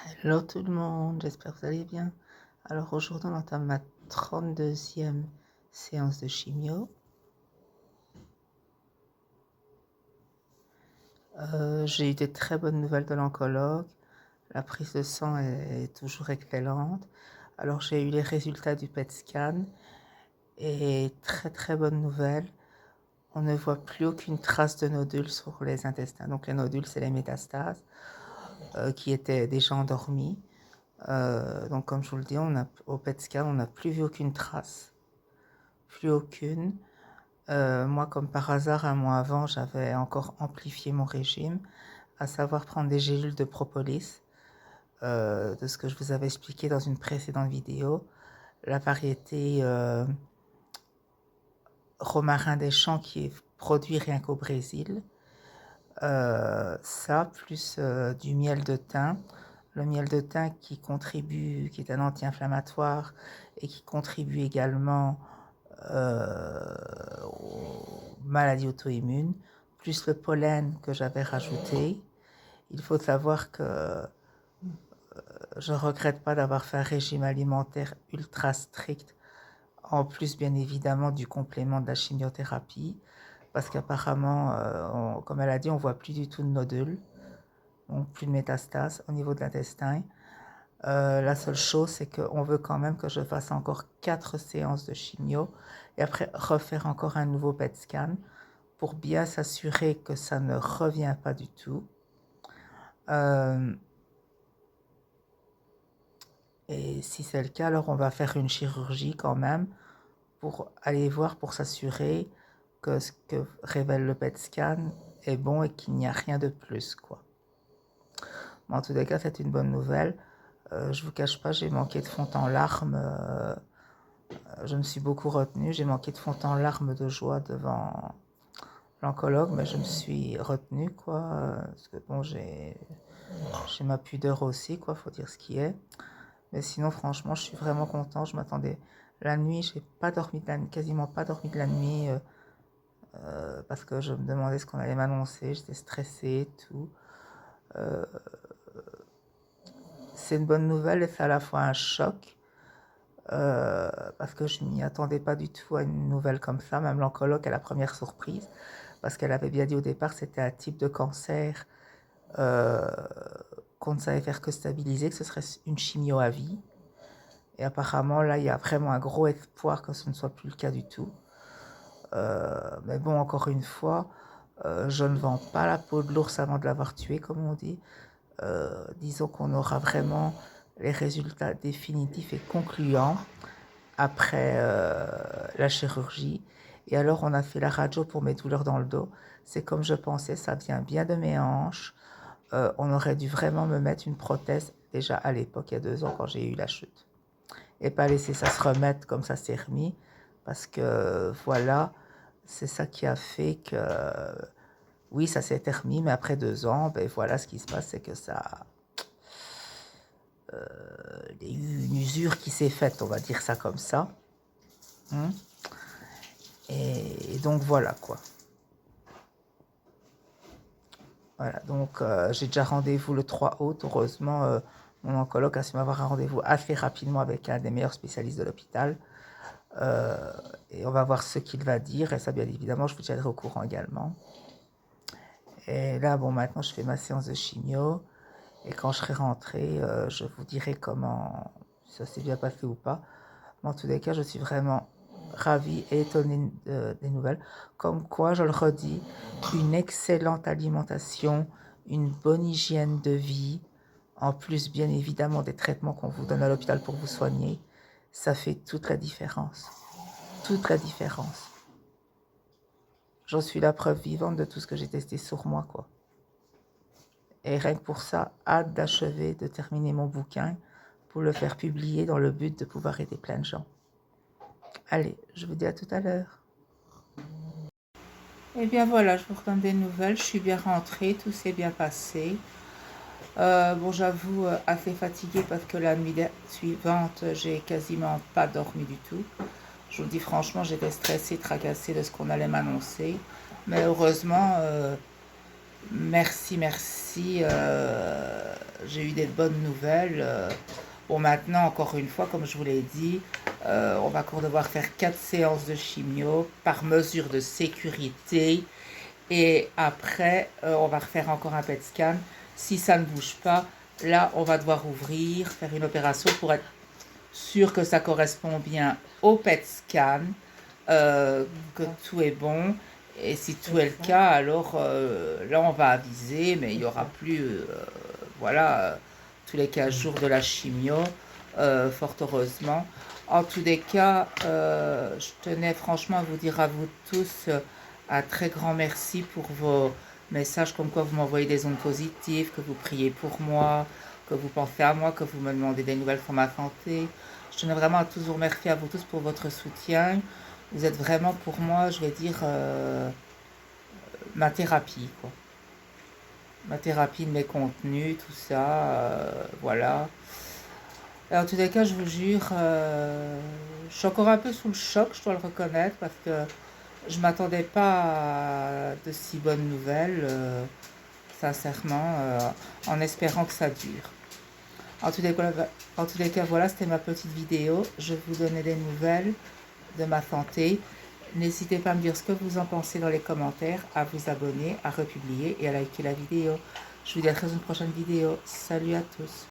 Hello tout le monde, j'espère que vous allez bien. Alors aujourd'hui on entame ma 32e séance de chimio. J'ai eu des très bonnes nouvelles de l'oncologue. La prise de sang est toujours excellente. Alors j'ai eu les résultats du PET scan et très bonne nouvelle. On ne voit plus aucune trace de nodules sur les intestins. Donc les nodules c'est les métastases qui étaient déjà endormis. Donc comme je vous le dis, au PET scan on n'a plus vu aucune trace. Plus aucune. Moi, comme par hasard, un mois avant, j'avais encore amplifié mon régime, à savoir prendre des gélules de propolis, de ce que je vous avais expliqué dans une précédente vidéo. La variété romarin des champs qui est produit rien qu'au Brésil. Ça, plus du miel de thym. Le miel de thym qui est un anti-inflammatoire et qui contribue également aux maladies auto-immunes, plus le pollen que j'avais rajouté. Il faut savoir que je ne regrette pas d'avoir fait un régime alimentaire ultra strict, en plus bien évidemment du complément de la chimiothérapie, parce qu'apparemment, comme elle a dit, on ne voit plus du tout de nodules, donc plus de métastases au niveau de l'intestin. La seule chose, c'est qu'on veut quand même que je fasse encore 4 séances de chimio et après refaire encore un nouveau PET scan pour bien s'assurer que ça ne revient pas du tout. Et si c'est le cas, alors on va faire une chirurgie quand même pour aller voir, pour s'assurer que ce que révèle le PET scan est bon et qu'il n'y a rien de plus, quoi. Mais en tous les cas, c'est une bonne nouvelle. Je vous cache pas, j'ai manqué de fond en larmes. Je me suis beaucoup retenue. J'ai manqué de fond en larmes de joie devant l'oncologue, mais je me suis retenue, quoi. Parce que bon, j'ai ma pudeur aussi, quoi. Faut dire ce qui est. Mais sinon, franchement, je suis vraiment contente. Je m'attendais. La nuit, j'ai pas dormi de la nuit, quasiment pas dormi de la nuit, parce que je me demandais ce qu'on allait m'annoncer. J'étais stressée, tout. C'est une bonne nouvelle et c'est à la fois un choc. Parce que je m'y attendais pas du tout à une nouvelle comme ça, même l'oncologue à la première surprise, parce qu'elle avait bien dit au départ que c'était un type de cancer qu'on ne savait faire que stabiliser, que ce serait une chimio à vie. Et apparemment, là, il y a vraiment un gros espoir que ce ne soit plus le cas du tout. Mais bon, encore une fois, je ne vends pas la peau de l'ours avant de l'avoir tué, comme on dit. Disons qu'on aura vraiment les résultats définitifs et concluants après la chirurgie. Et alors, on a fait la radio pour mes douleurs dans le dos. C'est comme je pensais, ça vient bien de mes hanches. On aurait dû vraiment me mettre une prothèse déjà à l'époque, il y a 2 ans, quand j'ai eu la chute. Et pas laisser ça se remettre comme ça s'est remis. Parce que voilà, c'est ça qui a fait que, oui, ça s'est remis, mais après 2 ans, ben voilà, ce qui se passe, c'est que ça... il y a eu une usure qui s'est faite, on va dire ça comme ça. Et donc voilà quoi. Voilà, donc j'ai déjà rendez-vous le 3 août. Heureusement, mon oncologue a su m'avoir un rendez-vous assez rapidement avec un des meilleurs spécialistes de l'hôpital. Et on va voir ce qu'il va dire. Et ça, bien évidemment, je vous tiendrai au courant également. Et là, bon, maintenant, je fais ma séance de chimio. Et quand je serai rentrée, je vous dirai comment ça s'est bien passé ou pas. Mais en tous les cas, je suis vraiment ravie et étonnée des nouvelles. Comme quoi, je le redis, une excellente alimentation, une bonne hygiène de vie, en plus bien évidemment des traitements qu'on vous donne à l'hôpital pour vous soigner, ça fait toute la différence. Toute la différence. J'en suis la preuve vivante de tout ce que j'ai testé sur moi, quoi. Et rien que pour ça, hâte d'achever, de terminer mon bouquin pour le faire publier dans le but de pouvoir aider plein de gens. Allez, je vous dis à tout à l'heure. Eh bien voilà, je vous redonne des nouvelles. Je suis bien rentrée, tout s'est bien passé. Bon, j'avoue, assez fatiguée parce que la nuit suivante, j'ai quasiment pas dormi du tout. Je vous dis franchement, j'étais stressée, tracassée de ce qu'on allait m'annoncer. Mais heureusement, merci, j'ai eu des bonnes nouvelles. Bon, maintenant, encore une fois, comme je vous l'ai dit, on va encore devoir faire 4 séances de chimio par mesure de sécurité. Et après, on va refaire encore un PET scan. Si ça ne bouge pas, là, on va devoir ouvrir, faire une opération pour être sûr que ça correspond bien au PET scan, que tout est bon. Et si tout est le cas, alors là, on va aviser, mais il n'y aura plus, voilà, tous les 15 jours de la chimio, fort heureusement. En tous les cas, je tenais franchement à vous dire à vous tous un très grand merci pour vos messages, comme quoi vous m'envoyez des ondes positives, que vous priez pour moi, que vous pensez à moi, que vous me demandez des nouvelles pour ma santé. Je tenais vraiment à tous vous remercier à vous tous pour votre soutien. Vous êtes vraiment pour moi, je vais dire, ma thérapie, quoi. Ma thérapie de mes contenus, tout ça, voilà. Alors, en tous les cas, je vous jure, je suis encore un peu sous le choc, je dois le reconnaître, parce que je ne m'attendais pas à de si bonnes nouvelles, sincèrement, en espérant que ça dure. En tous les cas, voilà, c'était ma petite vidéo. Je vous donnais des nouvelles de ma santé. N'hésitez pas à me dire ce que vous en pensez dans les commentaires, à vous abonner, à republier et à liker la vidéo. Je vous dis à très une prochaine vidéo. Salut à tous.